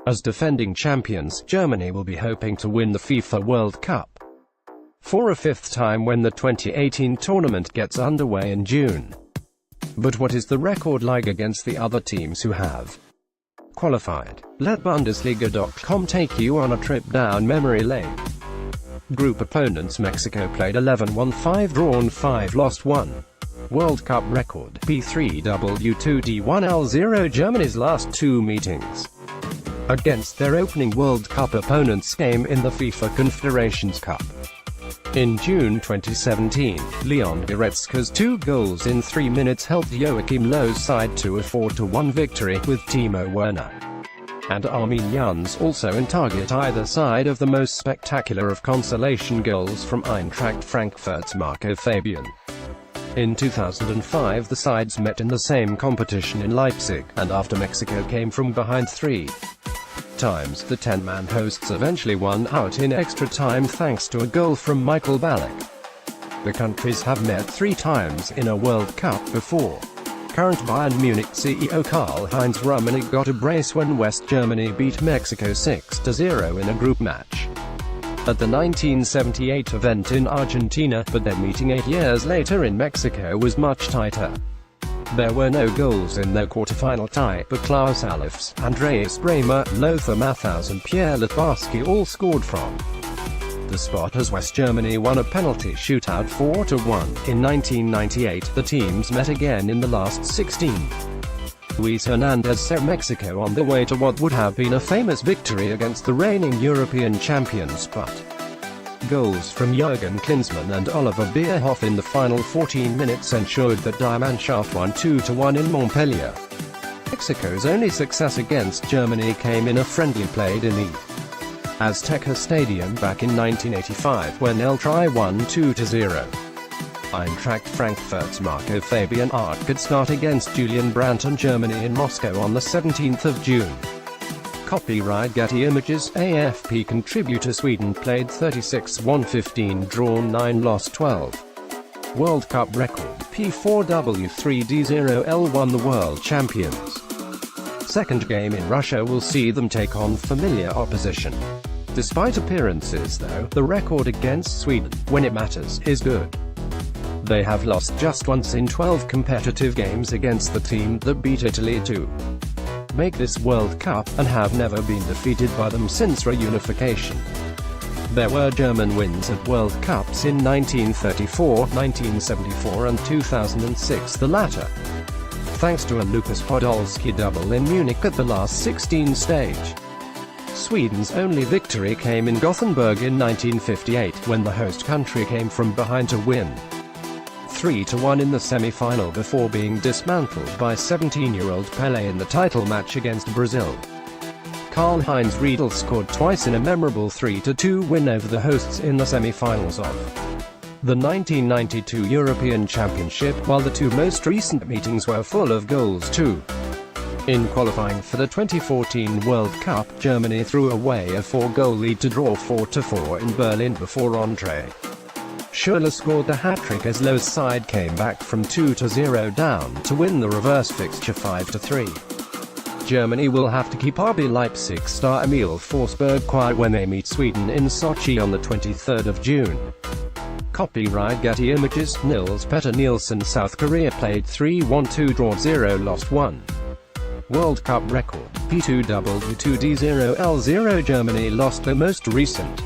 As defending champions, Germany will be hoping to win the FIFA World Cup for a fifth time when the 2018 tournament gets underway in June. But what is the record like against the other teams who have qualified? Let Bundesliga.com take you on a trip down memory lane. Group opponents: Mexico played 11, won 5, drawn 5, lost 1. World Cup record: P3W2D1L0. Germany's last two meetings against their opening World Cup opponents came in the FIFA Confederations Cup. In June 2017, Leon Goretzka's 2 goals in 3 minutes helped Joachim Löw's side to a 4-1 victory, with Timo Werner and Armin Jans also in target either side of the most spectacular of consolation goals from Eintracht Frankfurt's Marco Fabian. In 2005 the sides met in the same competition in Leipzig, and after Mexico came from behind 3 times, the 10-man hosts eventually won out in extra time thanks to a goal from Michael Ballack. The countries have met 3 times in a World Cup before. Current Bayern Munich CEO Karl-Heinz Rummenigge got a brace when West Germany beat Mexico 6-0 in a group match at the 1978 event in Argentina, but their meeting 8 years later in Mexico was much tighter. There were no goals in their quarter-final tie, but Klaus Allofs, Andreas Bremer, Lothar Matthaus and Pierre Littbarski all scored from the spot as West Germany won a penalty shootout 4-1. In 1998, the teams met again in the last 16. Luis Hernandez set Mexico on the way to what would have been a famous victory against the reigning European champions, but goals from Jürgen Klinsmann and Oliver Bierhoff in the final 14 minutes ensured that Die Mannschaft won 2-1 in Montpellier. Mexico's only success against Germany came in a friendly played in the Azteca Stadium back in 1985, when El Tri won 2-0. Eintracht Frankfurt's Marco Fabian arc could start against Julian Brandt and Germany in Moscow on the 17th of June. Copyright Getty Images. AFP contributor. Sweden played 36, won 15, drawn 9, lost 12. World Cup record: P4W3D0L1. The world champions. Second game in Russia will see them take on familiar opposition. Despite appearances though, the record against Sweden, when it matters, is good. They have lost just once in 12 competitive games against the team that beat Italy to make this World Cup, and have never been defeated by them since reunification. There were German wins at World Cups in 1934, 1974 and 2006, the latter thanks to a Lukas Podolski double in Munich at the last 16 stage. Sweden's only victory came in Gothenburg in 1958, when the host country came from behind to win 3-1 in the semi-final before being dismantled by 17-year-old Pelé in the title match against Brazil. Karl-Heinz Riedel scored twice in a memorable 3-2 win over the hosts in the semi-finals of the 1992 European Championship, while the 2 most recent meetings were full of goals too. In qualifying for the 2014 World Cup, Germany threw away a 4-goal lead to draw 4-4 in Berlin before André Schürrle scored the hat-trick as Löw's side came back from 2-0 down to win the reverse fixture 5-3. Germany will have to keep RB Leipzig star Emil Forsberg quiet when they meet Sweden in Sochi on the 23rd of June. Copyright Getty Images. Nils Petter Nielsen. South Korea played 3, won 2, drawn 0, lost 1. World Cup record: P2W2D0L0. Germany lost their most recent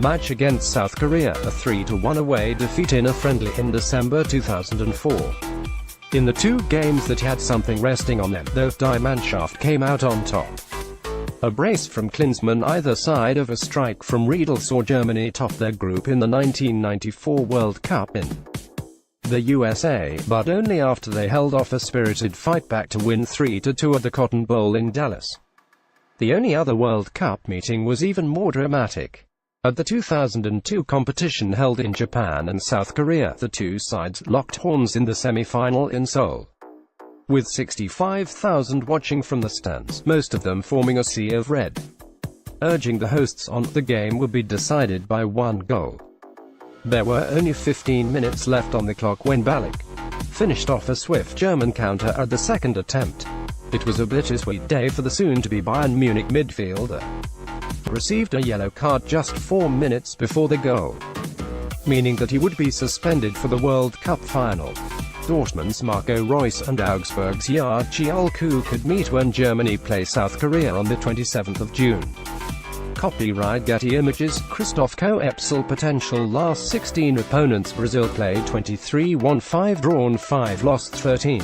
match against South Korea, a 3-1 away defeat in a friendly in December 2004. In the 2 games that had something resting on them, though, Die Mannschaft came out on top. A brace from Klinsmann either side of a strike from Riedel saw Germany top their group in the 1994 World Cup in the USA, but only after they held off a spirited fight back to win 3-2 at the Cotton Bowl in Dallas. The only other World Cup meeting was even more dramatic. At the 2002 competition held in Japan and South Korea, the 2 sides locked horns in the semi-final in Seoul, with 65,000 watching from the stands, most of them forming a sea of red, urging the hosts on. The game would be decided by 1 goal. There were only 15 minutes left on the clock when Ballack finished off a swift German counter at the second attempt. It was a bittersweet day for the soon-to-be Bayern Munich midfielder. Received a yellow card just 4 minutes before the goal, meaning that he would be suspended for the World Cup final. Dortmund's Marco Reus and Augsburg's Yarchi Ulku could meet when Germany play South Korea on the 27th of June. Copyright Getty Images. Christoph Koepsel. Potential last 16 opponents: Brazil played 23, won 5, drawn 5, lost 13.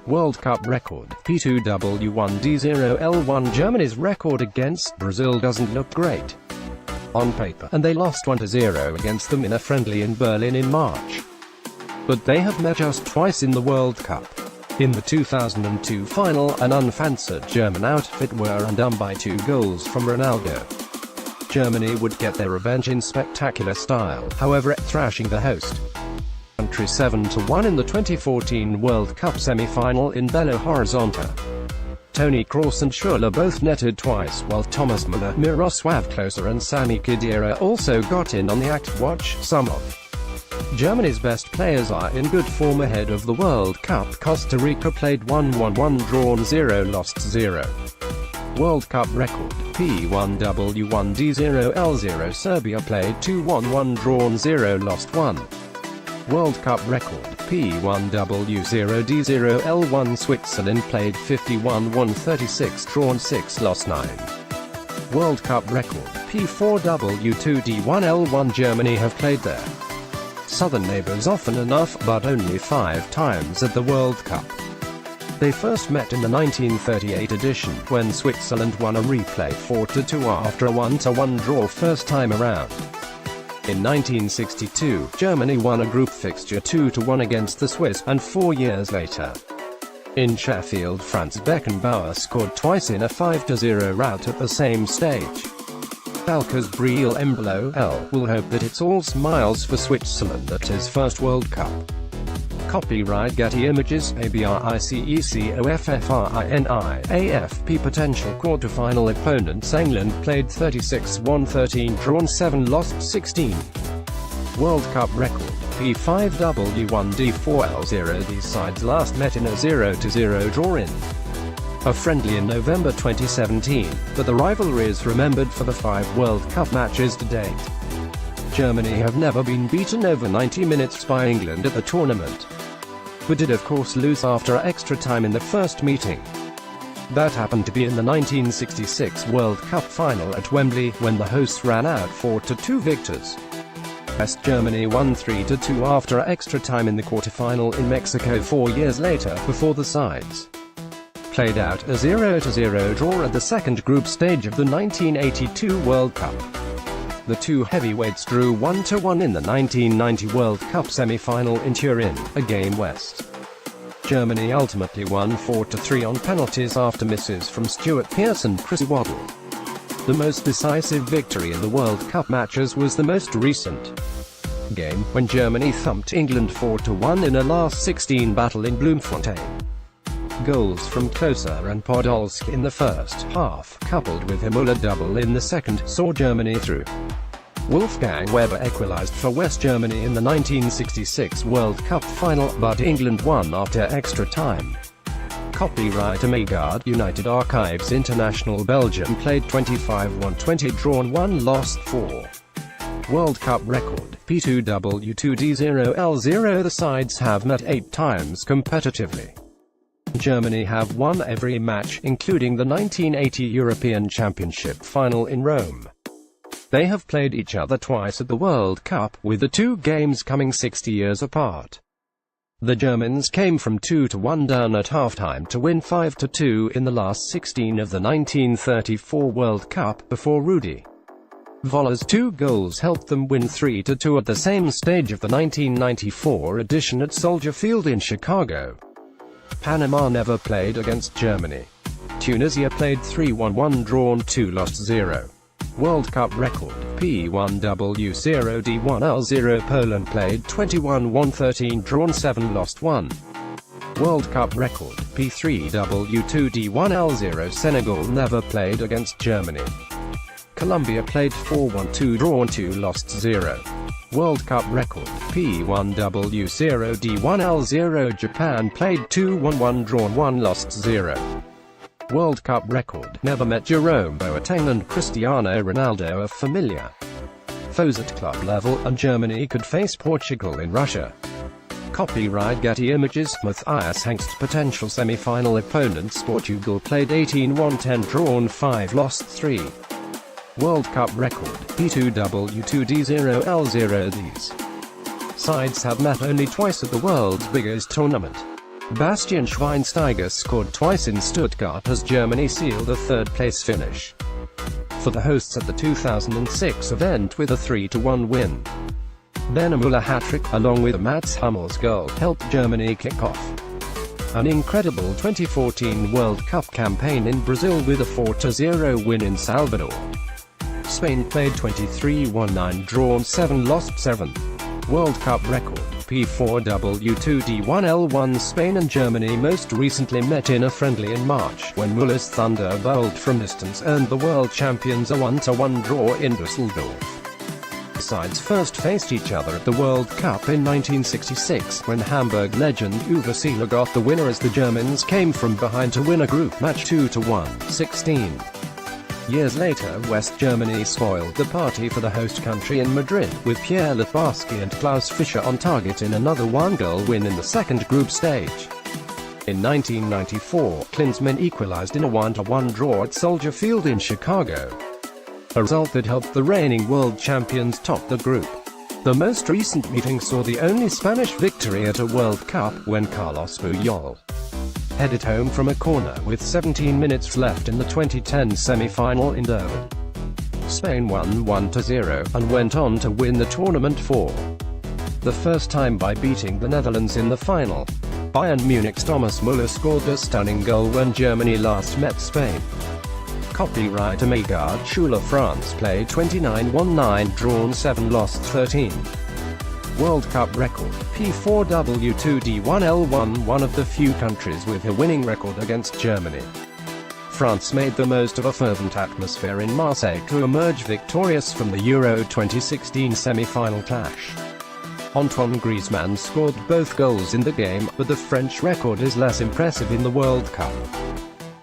World Cup record: P2W1D0L1. Germany's record against Brazil doesn't look great on paper, and they lost 1-0 against them in a friendly in Berlin in March. But they have met just twice in the World Cup. In the 2002 final, an unfancied German outfit were undone by 2 goals from Ronaldo. Germany would get their revenge in spectacular style, however, thrashing the host country 7-1 in the 2014 World Cup semi-final in Belo Horizonte. Toni Kroos and Schürrle both netted twice, while Thomas Müller, Miroslav Klose and Sami Khedira also got in on the act. Watch some of Germany's best players are in good form ahead of the World Cup. Costa Rica played 1-1, drawn 0, lost 0. World Cup record: P1W1D0L0. Serbia played 2-1, drawn 0, lost 1. World Cup record: P1W0D0L1. Switzerland played 51, won 36, drawn 6, lost 9. World Cup record: P4W2D1L1. Germany have played their southern neighbors often enough, but only 5 times at the World Cup. They first met in the 1938 edition, when Switzerland won a replay 4-2 after a 1-1 draw first time around. In 1962, Germany won a group fixture 2-1 against the Swiss, and 4 years later, in Sheffield, Franz Beckenbauer scored twice in a 5-0 rout at the same stage. Falca's Briel Embolo will hope that it's all smiles for Switzerland at his first World Cup. Copyright Getty Images. ABRICECOFFRINI AFP. Potential quarter-final opponents: England played 36, won 13, drawn 7, lost 16. World Cup record: P5W1D4L0. These sides last met in a 0-0 draw in a friendly in November 2017, but the rivalry is remembered for the 5 World Cup matches to date. Germany have never been beaten over 90 minutes by England at the tournament, but did of course lose after extra time in the first meeting. That happened to be in the 1966 World Cup final at Wembley, when the hosts ran out 4-2 victors. West Germany won 3-2 after extra time in the quarter-final in Mexico 4 years later, before the sides played out a 0-0 draw at the second group stage of the 1982 World Cup. The two heavyweights drew 1-1 in the 1990 World Cup semi-final in Turin, a game West Germany ultimately won 4-3 on penalties after misses from Stuart Pearce and Chris Waddle. The most decisive victory in the World Cup matches was the most recent game, when Germany thumped England 4-1 in a last 16 battle in Bloemfontein. Goals from Klose and Podolski in the first half, coupled with a Müller double in the second, saw Germany through. Wolfgang Weber equalized for West Germany in the 1966 World Cup final, but England won after extra time. Copyright Amagard United Archives International. Belgium played 25, won 20, drawn 1, lost 4. World Cup record: P2W2D0L0. The sides have met 8 times competitively. Germany have won every match, including the 1980 European Championship final in Rome. They have played each other twice at the World Cup, with the 2 games coming 60 years apart. The Germans came from 2-1 down at halftime to win 5-2 in the last 16 of the 1934 World Cup, before Rudi Voller's 2 goals helped them win 3-2 at the same stage of the 1994 edition at Soldier Field in Chicago. Panama never played against Germany. Tunisia played 3-1, drawn 2, lost 0. World Cup record: P1W0D1L0. Poland played 21, won 13, drawn 7, lost 1. World Cup record: P3W2D1L0. Senegal never played against Germany. Colombia played 4-1-2, drawn 2, lost 0. World Cup record, P1W0D1L0. Japan played 2-1-1, drawn 1, lost 0. World Cup record, never met Jerome Boateng and Cristiano Ronaldo are familiar foes at club level, and Germany could face Portugal in Russia. Copyright Getty Images. Matthias Hengst's potential semi-final opponents. Portugal played 18-1-10, drawn 5, lost 3. World Cup record, P2W2D0L0. These sides have met only twice at the world's biggest tournament. Bastian Schweinsteiger scored twice in Stuttgart as Germany sealed a third-place finish for the hosts at the 2006 event with a 3-1 win. Ben Müller hat-trick, along with Mats Hummels' goal, helped Germany kick off an incredible 2014 World Cup campaign in Brazil with a 4-0 win in Salvador. Spain played 23-1-9, drawn 7, lost 7. World Cup record, P4W2D1L1. Spain and Germany most recently met in a friendly in March, when Müller's thunderbolt from distance earned the world champions a 1-1 draw in Düsseldorf. The sides first faced each other at the World Cup in 1966, when Hamburg legend Uwe Seeler got the winner as the Germans came from behind to win a group match 2-1. 16 years later, West Germany spoiled the party for the host country in Madrid, with Pierre Littbarski and Klaus Fischer on target in another one-goal win in the second group stage. In 1994, Klinsmann equalized in a 1-1 draw at Soldier Field in Chicago, a result that helped the reigning world champions top the group. The most recent meeting saw the only Spanish victory at a World Cup, when Carlos Puyol headed home from a corner with 17 minutes left in the 2010 semi-final in Durban. Spain won 1-0, and went on to win the tournament for the first time by beating the Netherlands in the final. Bayern Munich's Thomas Müller scored a stunning goal when Germany last met Spain. Copyright Amigard Schuler. France played 29-1-9, drawn 7, lost 13. World Cup record, P4W2D1L1. One of the few countries with a winning record against Germany. France made the most of a fervent atmosphere in Marseille to emerge victorious from the Euro 2016 semi-final clash. Antoine Griezmann scored both goals in the game, but the French record is less impressive in the World Cup.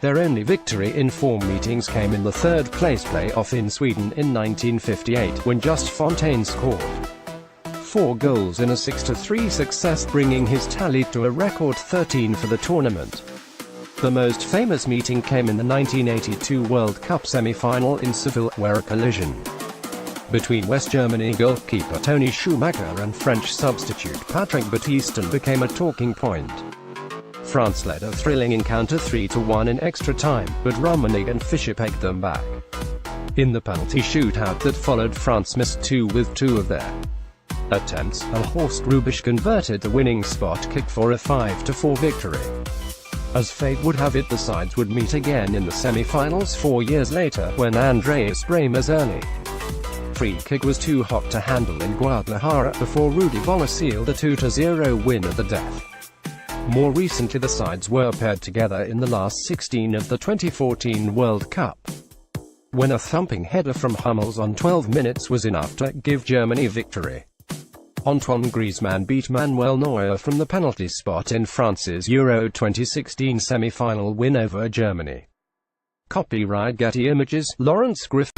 Their only victory in 4 meetings came in the third-place play-off in Sweden in 1958, when Just Fontaine scored 4 goals in a 6-3 success, bringing his tally to a record 13 for the tournament. The most famous meeting came in the 1982 World Cup semi-final in Seville, where a collision between West Germany goalkeeper Tony Schumacher and French substitute Patrick Battiston became a talking point. France led a thrilling encounter 3-1 in extra time, but Rummenigge and Fischer pegged them back. In the penalty shootout that followed, France missed 2 with 2 of their attempts, and Horst Rubisch converted the winning spot kick for a 5-4 victory. As fate would have it, the sides would meet again in the semi-finals 4 years later, when Andreas Bremer's early free kick was too hot to handle in Guadalajara, before Rudi Voller sealed a 2-0 win at the death. More recently, the sides were paired together in the last 16 of the 2014 World Cup, when a thumping header from Hummels on 12 minutes was enough to give Germany victory. Antoine Griezmann beat Manuel Neuer from the penalty spot in France's Euro 2016 semi-final win over Germany. Copyright Getty Images. Lawrence Griffin.